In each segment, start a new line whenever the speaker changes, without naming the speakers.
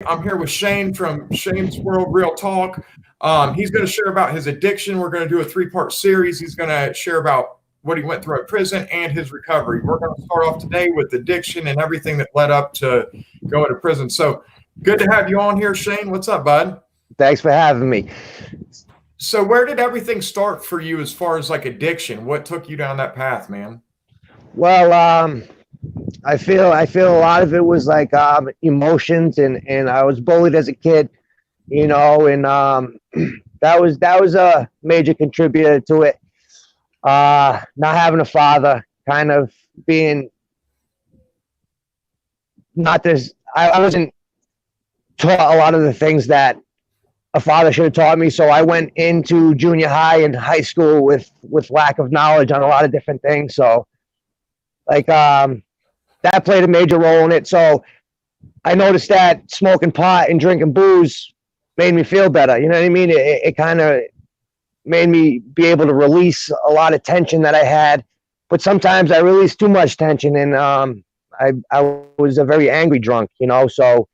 I'm here with Shayne from Shayne's World Real Talk. He's going to share about his addiction. We're going to do a three-part series. He's going to share about what he went through at prison and his recovery. We're going to start off today with addiction and everything that led up to going to prison. So good to have you on here, Shayne. What's up, bud?
Thanks for having me.
So where did everything start for you as far as like addiction? What took you down that path, man?
Well, I feel a lot of it was like emotions, and I was bullied as a kid, and that was a major contributor to it. Not having a father, kind of being not this. I wasn't taught a lot of the things that a father should have taught me. So I went into junior high and high school with lack of knowledge on a lot of different things. So like that played a major role in it. So I noticed that smoking pot and drinking booze made me feel better. You know what I mean? It kind of made me be able to release a lot of tension that I had. But sometimes I released too much tension, and I was a very angry drunk, so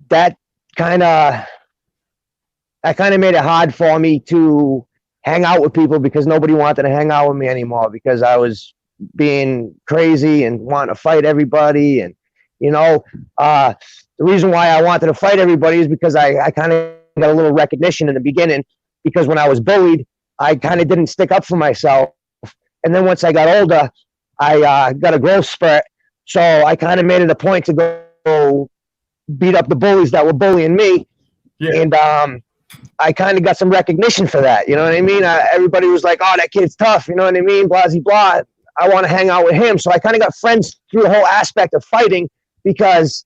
that kind of made it hard for me to hang out with people because nobody wanted to hang out with me anymore because I was being crazy and wanting to fight everybody. And, the reason why I wanted to fight everybody is because I kind of got a little recognition in the beginning because when I was bullied, I kind of didn't stick up for myself. And then once I got older, I got a growth spurt. So I kind of made it a point to go beat up the bullies that were bullying me. Yeah. And I kind of got some recognition for that. You know what I mean? Everybody was like, oh, that kid's tough. You know what I mean? Blah, blah, blah. I want to hang out with him. So I kind of got friends through the whole aspect of fighting because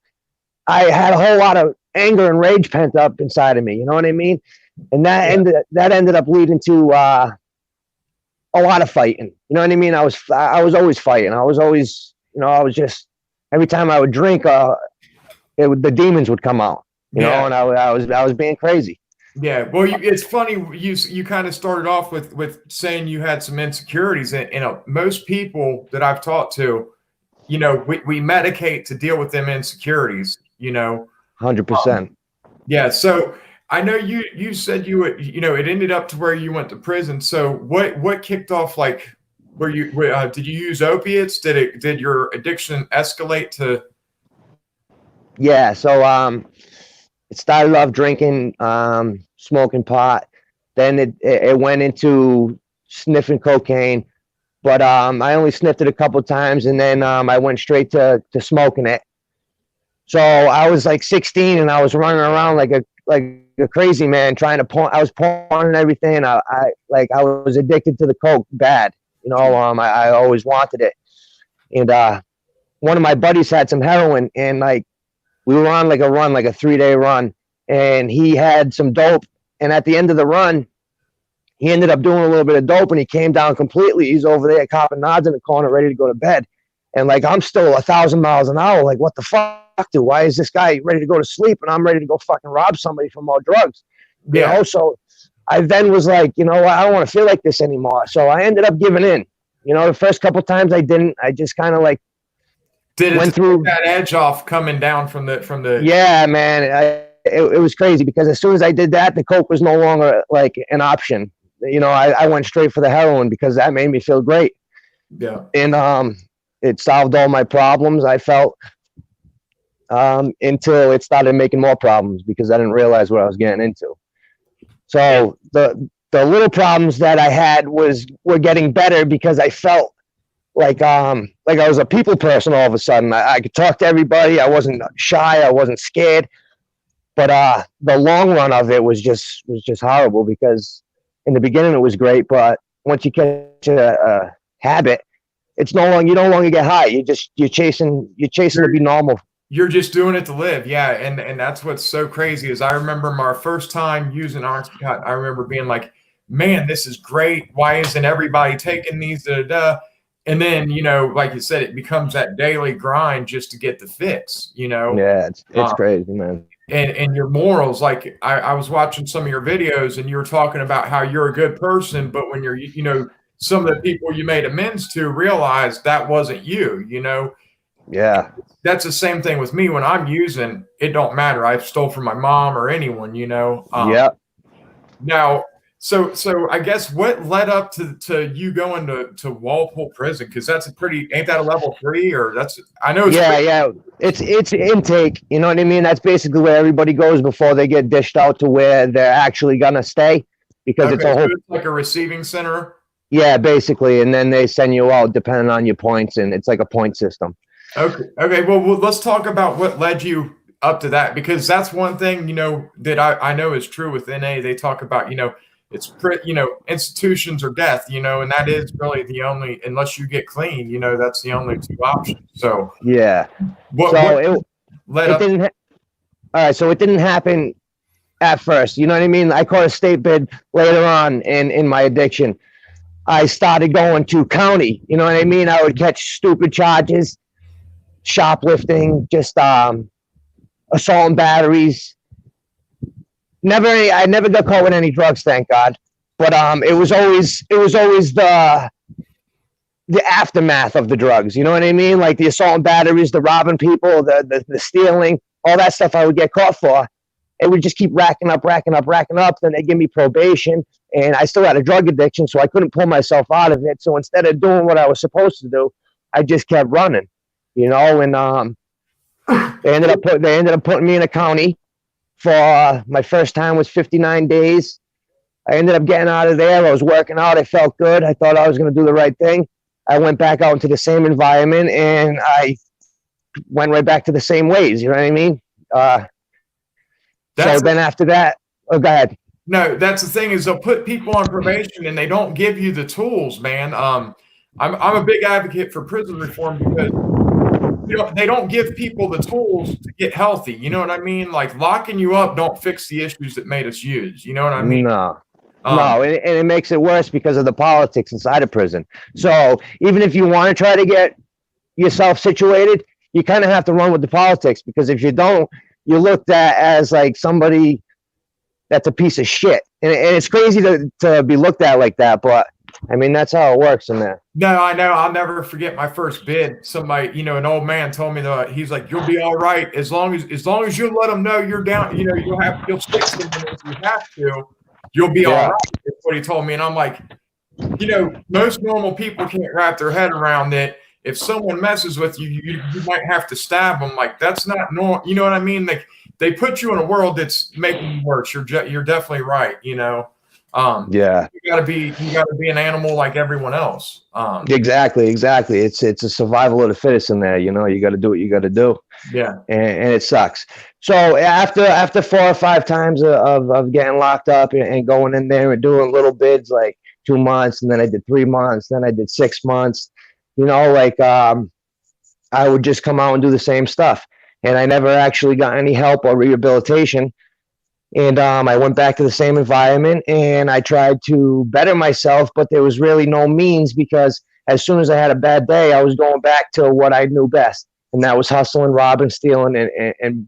I had a whole lot of anger and rage pent up inside of me. You know what I mean? And that ended up leading to a lot of fighting. You know what I mean? I was always fighting. I was always, I was just, every time I would drink, the demons would come out, you know, and I was being crazy.
Yeah, well, it's funny. You kind of started off with saying you had some insecurities, and most people that I've talked to, we medicate to deal with them insecurities.
100%.
Yeah. So I know you said it ended up to where you went to prison. So what kicked off? Like, did you use opiates? Did your addiction escalate to?
Yeah. So it started off drinking, smoking pot. Then it went into sniffing cocaine, but I only sniffed it a couple of times, and then I went straight to smoking it. So I was like 16, and I was running around like a crazy man trying to I was pouring and everything. I was addicted to the coke bad. I always wanted it. And one of my buddies had some heroin, and we were on like a 3-day run, and he had some dope. And at the end of the run, he ended up doing a little bit of dope, and he came down completely. He's over there copping nods in the corner, ready to go to bed. And I'm still 1,000 miles an hour. Like, what the fuck, dude? Why is this guy ready to go to sleep, and I'm ready to go fucking rob somebody for more drugs?
Yeah.
So I then was like, I don't want to feel like this anymore. So I ended up giving in. The first couple times I didn't. I just kind of went through
that edge off coming down from the.
Yeah, man. It was crazy because as soon as I did that, the coke was no longer like an option. I went straight for the heroin because that made me feel great.
Yeah.
And it solved all my problems, I felt, until it started making more problems because I didn't realize what I was getting into. So the little problems that I had were getting better because I felt like I was a people person all of a sudden. I could talk to everybody. I wasn't shy. I wasn't scared. But the long run of it was just horrible because in the beginning it was great, but once you catch a habit, it's you no longer get high. You're chasing to be normal.
You're just doing it to live. Yeah. And that's what's so crazy is I remember my first time using Oxycontin. I remember being like, man, this is great. Why isn't everybody taking these? Da, da, da. And then, like you said, it becomes that daily grind just to get the fix,
Yeah, it's crazy, man.
And your morals, like I was watching some of your videos and you were talking about how you're a good person, but when you're, some of the people you made amends to realized that wasn't you,
Yeah.
That's the same thing with me when I'm using. It don't matter. I stole from my mom or anyone, you know.
Yep.
Now, so I guess what led up to you going to Walpole Prison? Because that's a pretty, ain't that a level 3, or that's, I know it's
Yeah, yeah. It's intake. You know what I mean? That's basically where everybody goes before they get dished out to where they're actually gonna stay, because
okay,
it's a
so
whole.
it's like a receiving center.
Yeah, basically, and then they send you out depending on your points, and it's like a point system.
Okay. Well, let's talk about what led you up to that, because that's one thing, you know, that I know is true with NA. They talk about, you know, it's you know, institutions or death, you know, and that is really the only, unless you get clean, you know, that's the only 2 options. So
Yeah.
what
So it
led
it
up?
didn't. All right. So it didn't happen at first. You know what I mean? I caught a state bid later on in my addiction. I started going to county. You know what I mean? I would catch stupid charges, shoplifting, just assault and batteries. I never got caught with any drugs, thank God. But it was always the aftermath of the drugs. You know what I mean? Like the assault and batteries, the robbing people, the stealing, all that stuff I would get caught for. It would just keep racking up. Then they give me probation, and I still had a drug addiction, so I couldn't pull myself out of it. So instead of doing what I was supposed to do, I just kept running, you know. And they ended up putting me in a county for my first time was 59 days. I ended up getting out of there. I was working out. I felt good. I thought I was going to do the right thing. I went back out into the same environment, and I went right back to the same ways. You know what I mean? So then after that, oh, go ahead.
No, that's the thing, is they'll put people on probation and they don't give you the tools, man. I'm a big advocate for prison reform, because you know, they don't give people the tools to get healthy. You know what I mean? Like locking you up don't fix the issues that made us use. You know what I mean?
No. No, and it makes it worse because of the politics inside of prison. So even if you want to try to get yourself situated, you kind of have to run with the politics, because if you don't, you're looked at as like somebody that's a piece of shit. And it's crazy to be looked at like that, but I mean, that's how it works in there.
No, I know. I'll never forget my first bid. Somebody, you know, an old man told me that he's like, "You'll be all right as long as you let them know you're down. You know, you'll stick something if you have to. You'll be all right." That's what he told me, and I'm like, you know, most normal people can't wrap their head around that. If someone messes with you, you might have to stab them. Like that's not normal. You know what I mean? Like they put you in a world that's making you worse. You're definitely right. You know.
Yeah,
you gotta be an animal like everyone else.
Exactly. It's a survival of the fittest in there. You know, you got to do what you got to do.
Yeah,
and it sucks. So after 4 or 5 times of getting locked up and going in there and doing little bids like 2 months, and then I did 3 months, then I did 6 months. You know, like I would just come out and do the same stuff, and I never actually got any help or rehabilitation. And I went back to the same environment, and I tried to better myself, but there was really no means, because as soon as I had a bad day, I was going back to what I knew best, and that was hustling, robbing, stealing, and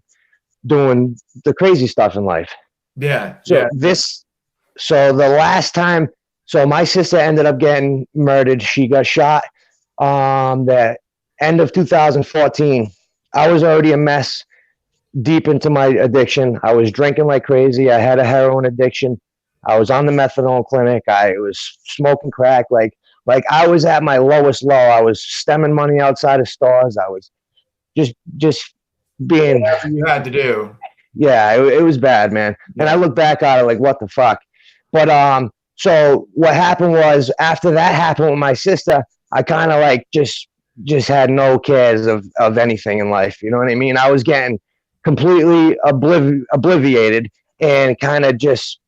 doing the crazy stuff in life.
Yeah.
So the last time, so my sister ended up getting murdered. She got shot the end of 2014. I was already a mess, deep into my addiction. I was drinking like crazy. I had a heroin addiction. I was on the methadone clinic. I was smoking crack. Like I was at my lowest low. I was stemming money outside of stores. I was just being
whatever you had to do.
Yeah, it was bad, man. Yeah. And I look back at it like, what the fuck? But so what happened was, after that happened with my sister, I kind of like just had no cares of anything in life. You know what I mean? I was getting completely obliviated and kind of just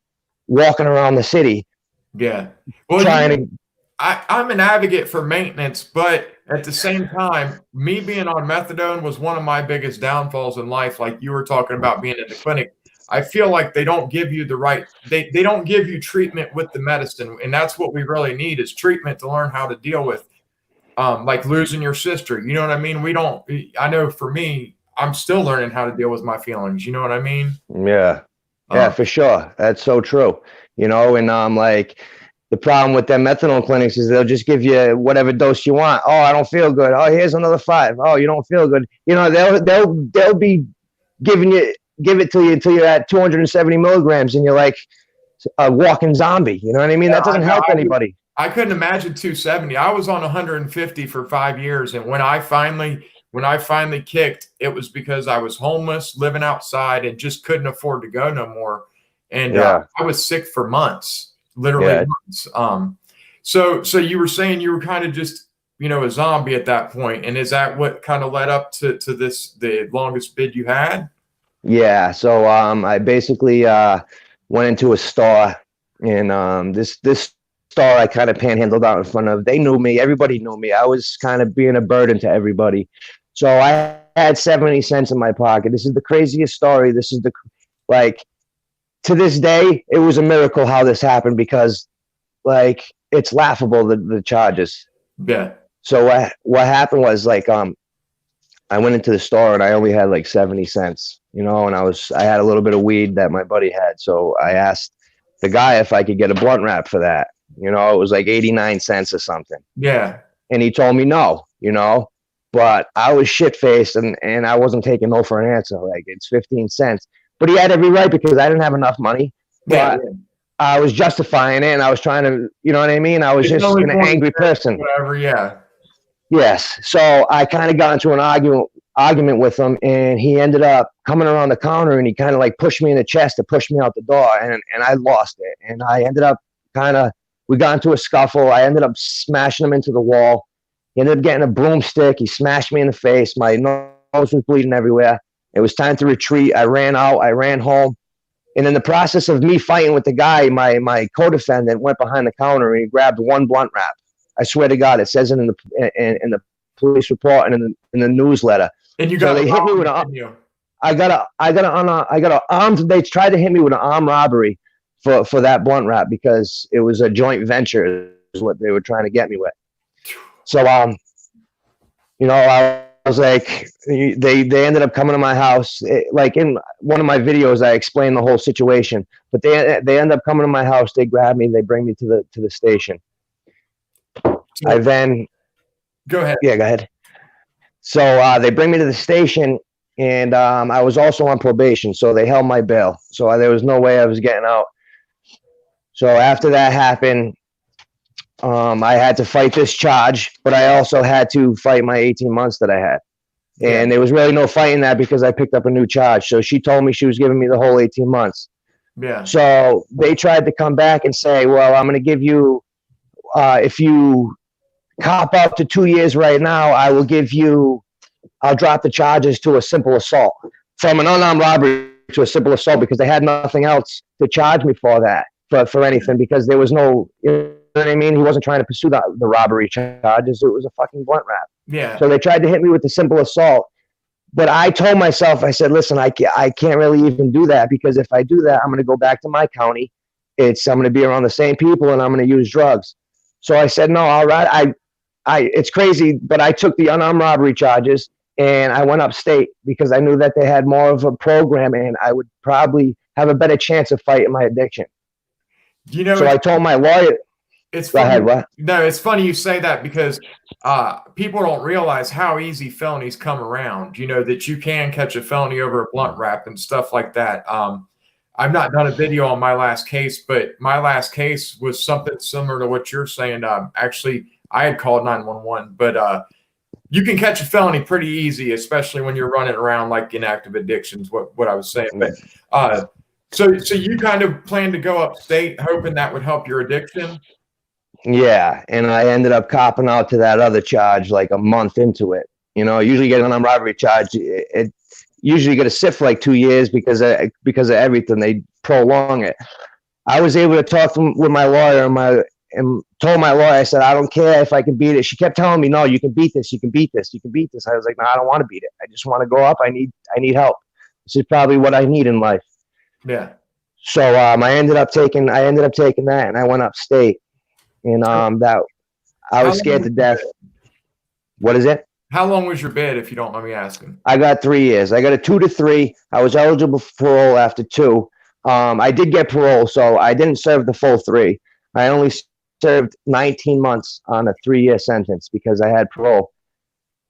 walking around the city.
Yeah. Well, I'm an advocate for maintenance, but at the same time, me being on methadone was one of my biggest downfalls in life. Like you were talking about being in the clinic, I feel like they don't give you the right, they don't give you treatment with the medicine. And that's what we really need, is treatment to learn how to deal with, like losing your sister. You know what I mean? I know for me, I'm still learning how to deal with my feelings. You know what I mean?
Yeah. Yeah, for sure. That's so true. You know, and like, the problem with them methadone clinics is they'll just give you whatever dose you want. Oh, I don't feel good. Oh, here's another 5. Oh, you don't feel good. You know, they'll be give it to you until you're at 270 milligrams and you're like a walking zombie. You know what I mean? That doesn't help anybody.
I couldn't imagine 270. I was on 150 for 5 years, and when I finally kicked, it was because I was homeless, living outside, and just couldn't afford to go no more. And I was sick for months, literally months. So you were saying you were kind of just, a zombie at that point, and is that what kind of led up to this, the longest bid you had?
Yeah. So I basically went into a store, and this store I kind of panhandled out in front of. They knew me. Everybody knew me. I was kind of being a burden to everybody. So I had 70 cents in my pocket. This is the craziest story. This is to this day, it was a miracle how this happened, because it's laughable, the charges.
Yeah.
So what happened was I went into the store and I only had 70 cents, and I had a little bit of weed that my buddy had. So I asked the guy if I could get a blunt wrap for that. It was 89 cents or something.
Yeah.
And he told me no, but I was shit-faced and I wasn't taking no for an answer. It's 15 cents. But he had every right, because I didn't have enough money. But I was justifying it, and I was trying to, you know what I mean? I was just an angry person.
Whatever, yeah.
Yes. So I kind of got into an argument with him, and he ended up coming around the counter, and he kind of pushed me in the chest to push me out the door, and I lost it. And I ended up we got into a scuffle. I ended up smashing him into the wall. He ended up getting a broomstick. He smashed me in the face. My nose was bleeding everywhere. It was time to retreat. I ran out. I ran home. And in the process of me fighting with the guy, my co-defendant went behind the counter and he grabbed one blunt wrap. I swear to God, it says it in the police report and in the newsletter.
And you
got they hit me with they tried to hit me with an armed robbery for that blunt wrap, because it was a joint venture is what they were trying to get me with. So I was they ended up coming to my house. In one of my videos, I explained the whole situation. But they ended up coming to my house. They grabbed me. They bring me to the station. I then
go ahead.
Yeah, go ahead. So they bring me to the station, and I was also on probation, so they held my bail. So there was no way I was getting out. So after that happened, I had to fight this charge, but I also had to fight my 18 months that I had. And there was really no fighting that, because I picked up a new charge. So she told me she was giving me the whole 18 months.
Yeah.
So they tried to come back and say, well, I'm going to give you, if you cop up to 2 years right now, I'll drop the charges to a simple assault, from an unarmed robbery to a simple assault, because they had nothing else to charge me for that, for anything, because there was no, you know what I mean? He wasn't trying to pursue the robbery charges. It was a fucking blunt wrap.
Yeah.
So they tried to hit me with the simple assault. But I told myself, I said, listen, I can't really even do that, because if I do that, I'm going to go back to my county. I'm going to be around the same people, and I'm going to use drugs. So I said, no, all right. It's crazy, but I took the unarmed robbery charges, and I went upstate, because I knew that they had more of a program, and I would probably have a better chance of fighting my addiction. So I told my lawyer.
It's funny. No, it's funny you say that, because people don't realize how easy felonies come around. That you can catch a felony over a blunt wrap and stuff like that. I've not done a video on my last case, but my last case was something similar to what you're saying. Actually, I had called 911, but you can catch a felony pretty easy, especially when you're running around like inactive addictions. What I was saying, but so you kind of plan to go upstate, hoping that would help your addiction.
Yeah, and I ended up copping out to that other charge a month into it. Usually get an unarmed robbery charge, it usually get a sit for 2 years because of everything. They prolong it. I was able to talk with my lawyer and told my lawyer, I said, I don't care if I can beat it. She kept telling me, no, you can beat this, you can beat this, you can beat this. I was like, no, I don't want to beat it. I just want to go up. I need help. This is probably what I need in life.
Yeah.
So I ended up taking that, and I went upstate. And that I was scared to death. What is it?
How long was your bid, if you don't mind me asking?
I got 3 years. I got a 2 to 3. I was eligible for parole after 2. I did get parole, so I didn't serve the full 3. I only served 19 months on a 3-year sentence because I had parole,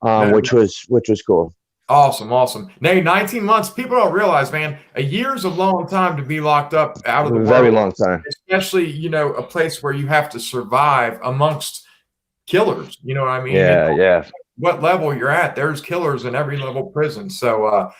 which was cool.
Awesome, awesome. Now, 19 months, people don't realize, man, a year is a long time to be locked up out of the world.
Very long time.
Especially, you know, a place where you have to survive amongst killers. You know what I mean?
Yeah, yeah.
What level you're at, there's killers in every level prison. So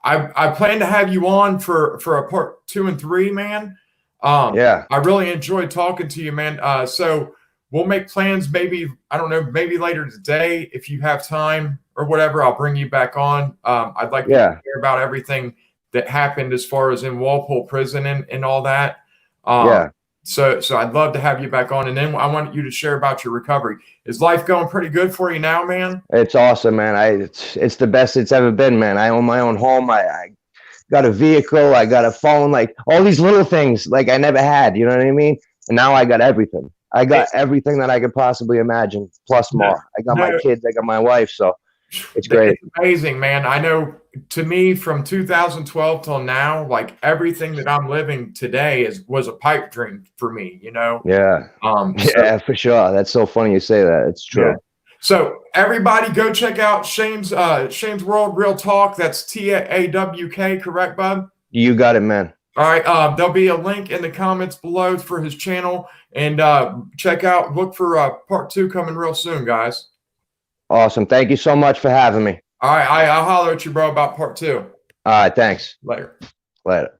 I plan to have you on for a part 2 and 3, man.
Yeah.
I really enjoyed talking to you, man. So we'll make plans, maybe, I don't know, maybe later today if you have time or whatever. I'll bring you back on. I'd like to hear about everything that happened as far as in Walpole prison and all that. So I'd love to have you back on, and then I want you to share about your recovery. Is life going pretty good for you now, man?
It's awesome, man. It's the best it's ever been, man. I own my own home. I got a vehicle. I got a phone. Like all these little things, like I never had. You know what I mean? And now I got everything. I got everything that I could possibly imagine, plus more. I got my kids. I got my wife. So it's great.
It's amazing, man. I know, to me, from 2012 till now, like everything that I'm living today was a pipe dream for me, you know?
Yeah. Yeah, for sure. That's so funny you say that. It's true.
Yeah. So everybody go check out Shayne's World Real Talk. That's TAWK, correct, bud?
You got it, man.
All right. There'll be a link in the comments below for his channel, and look for part 2 coming real soon, guys.
Awesome. Thank you so much for having me.
All right. I'll holler at you, bro, about part 2.
All right. Thanks.
Later.
Later.